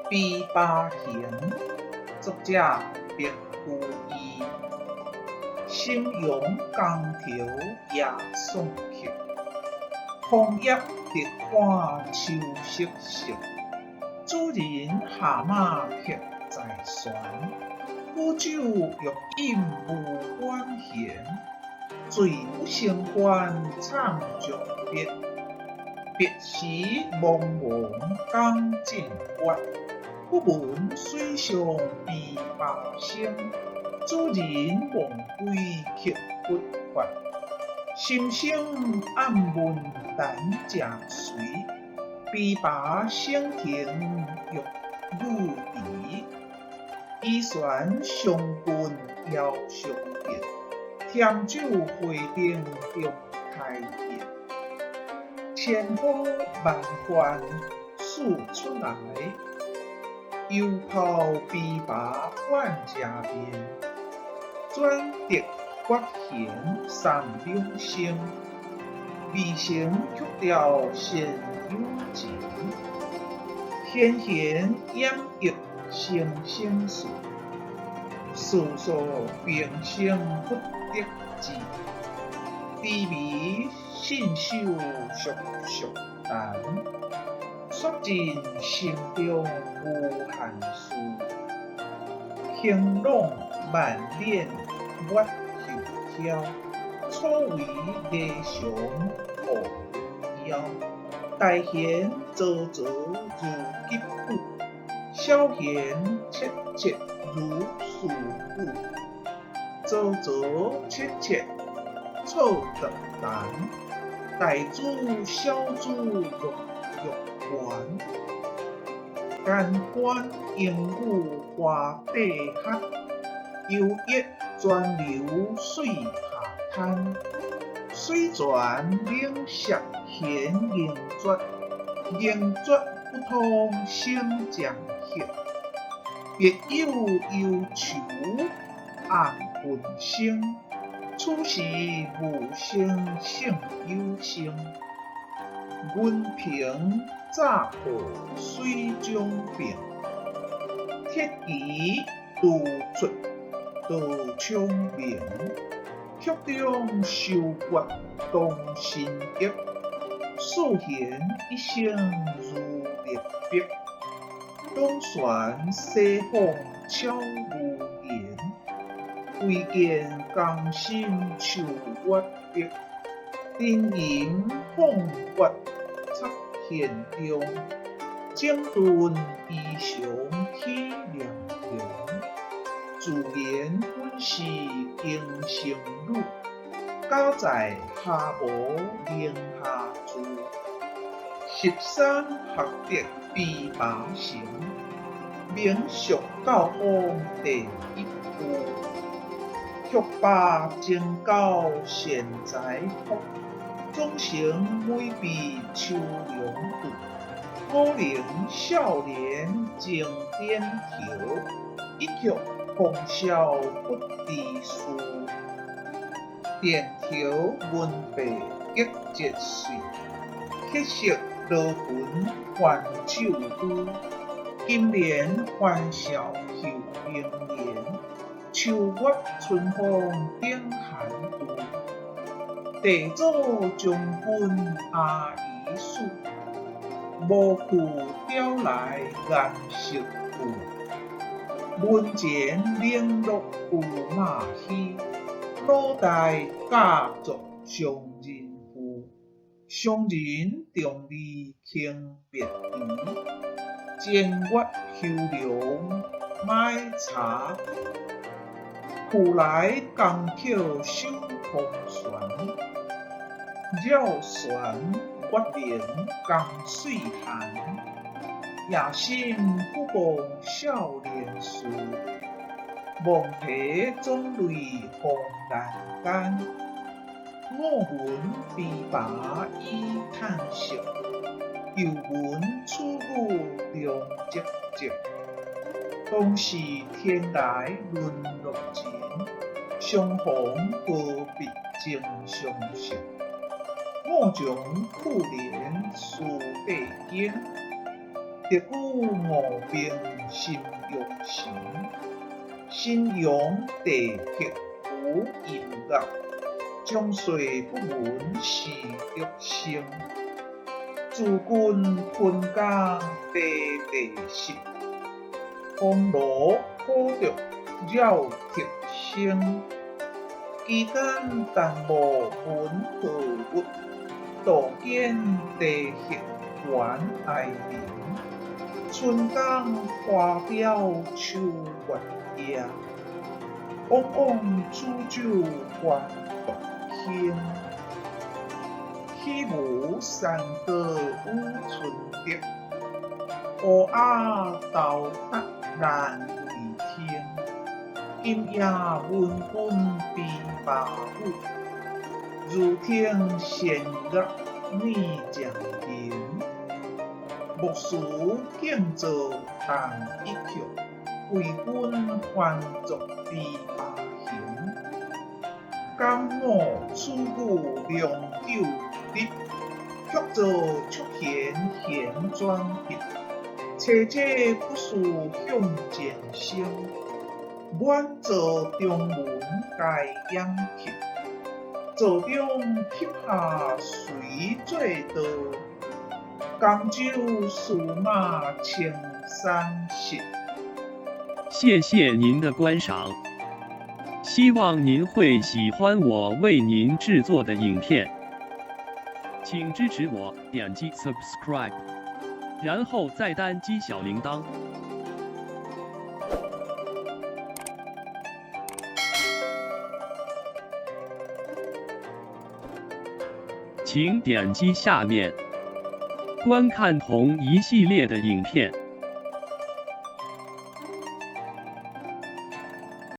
毕巴行，作者白居易。心勇江头夜送客，枫叶直看秋瑟瑟。主人下马客在船，苦酒欲饮无关闲。醉不成欢唱绝别，别时茫茫江浸月。不闻水上琵琶声，主人忘归客不还。心生暗问难食髓，琵琶声停欲语迟。依船上君遥相别，添酒会灯中开夜。千呼万唤始出来，犹抱琵琶半遮面。转得月弦三两声，未成曲调先有情。弦弦掩抑声声碎，诉诉平生不得志。低眉信手续续谈，说尽心中无限事。轻朗万练月休挑，初为霓裳抱腰。大弦灼灼如击鼓，小弦切切如诉苦。灼灼切切错得难，大珠小珠落玉环。干官鹦鹉花底黑，游曳转流水下滩。水转冷涩弦凝绝，凝绝不通声将歇。别有忧愁暗魂声，此时无声胜有声。阮平早报水中病，铁骑拄出刀枪鸣。曲中收决动心叶，素弦一声如裂壁。东船西风悄无言，唯见江心秋月别。沉吟放月插弦中，整顿衣裳体凉凉。自言本是经生女，家在下无宁夏住。13学得琵琶声，名属教坊第一句。曲罢征稿现在谱，总成每笔秋凉度。我龄少年正点头，一曲风萧不知书。点头问白结节碎，血色罗裙还酒杯。今年欢笑后明年，秋月春风顶寒度。地祖将军阿姨死，无裤雕来颜色旧。门前冷落有马稀，老大嫁作上人妇。上人重利轻别离，正月秋凉买茶。赴来江口收空船，绕船月明江水寒。夜深不忘少年事，望皮总泪红阑干。我闻琵琶已叹息，又闻楚语中寂寂。当时天来沦落情，相逢何必经相识。我将苦恋思百间，得古无边心欲成，信仰地铁有音乐，将岁不闻是欲生。自君昆家地地实，风罗可得绕铁生。期间但无本何物，道见地铁原爱人。春江花表秋月夜，往往煮酒还独倾。起舞山歌舞春蝶，乌鸦斗达难为听。今夜闻君琵琶舞，如听弦乐女将平。莫使敬造弹一曲，为君还作琵琶行。敢我此句良久立，却造出弦弦转笔。切切不思向前声，满座中文该仰听。座中笔下谁做道？江州数码青山色。谢谢您的观赏，希望您会喜欢我为您制作的影片，请支持我，点击 subscribe， 然后再单击小铃铛。请点击下面观看同一系列的影片。